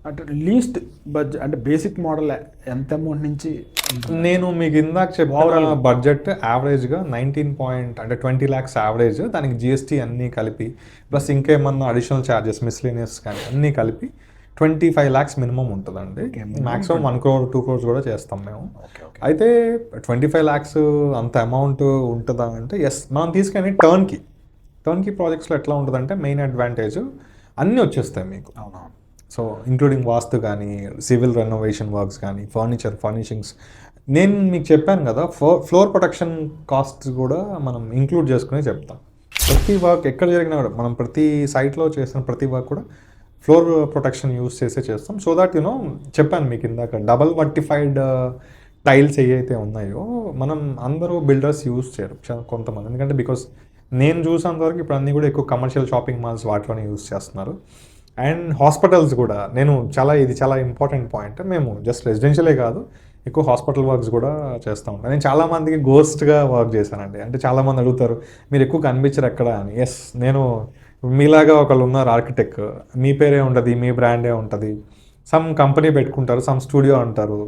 అంటే least budget అంటే basic model ఎంత అమౌంట్ నుంచి నేను మీకు ఇందాక చెప్పిన బడ్జెట్ యావరేజ్గా 20 lakhs యావరేజ్, దానికి జిఎస్టీ అన్నీ కలిపి ప్లస్ ఇంకేమన్నా అడిషనల్ ఛార్జెస్ మిస్లీనియస్ కానీ అన్నీ కలిపి 25 lakhs మినిమం ఉంటుందండి. మాక్సిమం 1 crore 2 crores కూడా చేస్తాం మేము. అయితే 25 lakhs అంత అమౌంట్ ఉంటుందా అంటే ఎస్, మనం తీసుకొని టర్న్కి ప్రాజెక్ట్స్లో ఎట్లా ఉంటుందంటే మెయిన్ అడ్వాంటేజ్ అన్నీ వచ్చేస్తాయి మీకు. సో ఇంక్లూడింగ్ వాస్తు కానీ, సివిల్ రెనోవేషన్ వర్క్స్ కానీ, ఫర్నిషింగ్స్. నేను మీకు చెప్పాను కదా, ఫ్లోర్ ప్రొటెక్షన్ కాస్ట్ కూడా మనం ఇంక్లూడ్ చేసుకుని చెప్తాం. ప్రతి వర్క్ ఎక్కడ జరిగినా కూడా మనం ప్రతి సైట్లో చేసిన ప్రతి వర్క్ కూడా ఫ్లోర్ ప్రొటెక్షన్ యూస్ చేస్తాం. సో దాట్ చెప్పాను మీకు ఇందాక, డబల్ వర్టిఫైడ్ టైల్స్ ఏవైతే ఉన్నాయో మనం అందరూ బిల్డర్స్ యూస్ చేయరు కొంతమంది. ఎందుకంటే బికాస్ నేను చూసినంతవరకు ఇప్పుడు అన్నీ కూడా ఎక్కువ కమర్షియల్ షాపింగ్ మాల్స్ వాటిలోనే యూస్ చేస్తున్నారు. అండ్ హాస్పిటల్స్ కూడా ఇది చాలా ఇంపార్టెంట్ పాయింట్. మేము జస్ట్ రెసిడెన్షియలే కాదు, ఎక్కువ హాస్పిటల్ వర్క్స్ కూడా చేస్తూ ఉంటాను. నేను చాలామందికి గోస్ట్గా వర్క్ చేశానండి. అంటే చాలామంది అడుగుతారు మీరు ఎక్కువ కనిపించరు ఎక్కడ అని. ఎస్, నేను మీలాగా ఒకళ్ళు ఉన్నారు ఆర్కిటెక్ట్, మీ పేరే ఉంటుంది, మీ బ్రాండే ఉంటుంది. సమ్ కంపెనీ పెట్టుకుంటారు, సమ్ స్టూడియో అంటారు,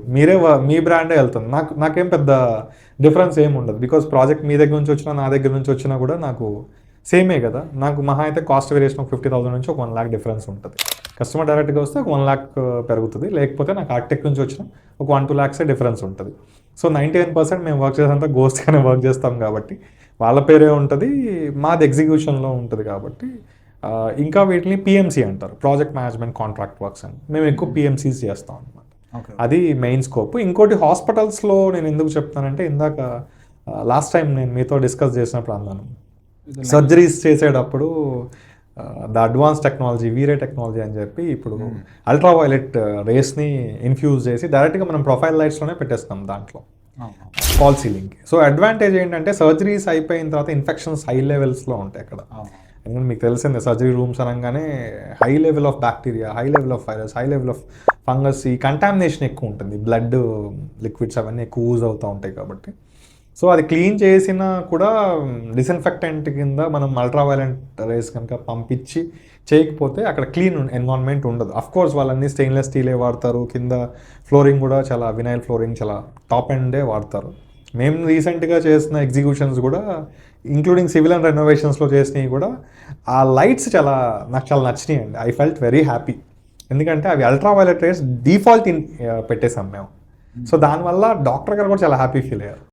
మీ బ్రాండే వెళ్తుంది. నాకేం పెద్ద డిఫరెన్స్ ఏమి ఉండదు. బికాస్ ప్రాజెక్ట్ మీ దగ్గర నుంచి వచ్చినా నా దగ్గర నుంచి వచ్చినా కూడా నాకు సేమే కదా. నాకు మహా అయితే కాస్ట్ వేరియేషన్ ఒక 50,000 నుంచి ఒక 1 lakh డిఫరెన్స్ ఉంటుంది. కస్టమర్ డైరెక్ట్గా వస్తే ఒక 1 lakh పెరుగుతుంది, లేకపోతే నాకు ఆర్కిటెక్ట్ నుంచి వచ్చిన ఒక 1-2 lakhs డిఫరెన్స్ ఉంటుంది. సో 99% మేము వర్క్ చేసేంత గోస్ట్గానే వర్క్ చేస్తాం కాబట్టి వాళ్ళ పేరే ఉంటుంది, మాది ఎగ్జిక్యూషన్లో ఉంటుంది కాబట్టి. ఇంకా వీటిని పిఎంసీ అంటారు, ప్రాజెక్ట్ మేనేజ్మెంట్ కాంట్రాక్ట్ వర్క్స్ అని. మేము ఎక్కువ పిఎంసీస్ చేస్తాం అనమాట. అది మెయిన్ స్కోప్. ఇంకోటి హాస్పిటల్స్లో నేను ఎందుకు చెప్తానంటే, ఇందాక లాస్ట్ టైం నేను మీతో డిస్కస్ చేసినప్పుడు అన్నాను, సర్జరీస్ చేసేటప్పుడు ద అడ్వాన్స్ టెక్నాలజీ వీరే టెక్నాలజీ అని చెప్పి ఇప్పుడు అల్ట్రావైలెట్ రేస్ని ఇన్ఫ్యూజ్ చేసి డైరెక్ట్గా మనం ప్రొఫైల్ లైట్స్లోనే పెట్టేస్తాం దాంట్లో ఫాల్ సీలింగ్కి. సో అడ్వాంటేజ్ ఏంటంటే సర్జరీస్ అయిపోయిన తర్వాత ఇన్ఫెక్షన్స్ హై లెవెల్స్లో ఉంటాయి అక్కడ. ఎందుకంటే మీకు తెలిసిందే సర్జరీ రూమ్స్ అనగానే high level of bacteria, high level of virus, high level of fungus, ఈ కంటామినేషన్ ఎక్కువ ఉంటుంది. బ్లడ్ లిక్విడ్స్ అవన్నీ ఎక్కువ యూజ్ అవుతూ ఉంటాయి కాబట్టి. సో అది క్లీన్ చేసినా కూడా డిస్ఇన్ఫెక్టెంట్ కింద మనం అల్ట్రావైలెంట్ రేస్ కనుక పంపించి చేయకపోతే అక్కడ క్లీన్ ఎన్విరాన్మెంట్ ఉండదు. అఫ్కోర్స్ వాళ్ళన్నీ స్టెయిన్లెస్ స్టీలే వాడతారు, కింద ఫ్లోరింగ్ కూడా చాలా వినైల్ ఫ్లోరింగ్, చాలా టాప్ ఎండే వాడతారు. మేము రీసెంట్గా చేసిన ఎగ్జిక్యూషన్స్ కూడా ఇంక్లూడింగ్ సివిల్ అండ్ రెనోవేషన్స్లో చేసినవి కూడా ఆ లైట్స్ నాకు చాలా నచ్చినాయి అండి. I felt very happy. ఎందుకంటే అవి అల్ట్రావైలెట్ రేస్ డిఫాల్ట్ పెట్టేసాం మేము. సో దానివల్ల డాక్టర్ గారు కూడా చాలా హ్యాపీ ఫీల్ అయ్యారు.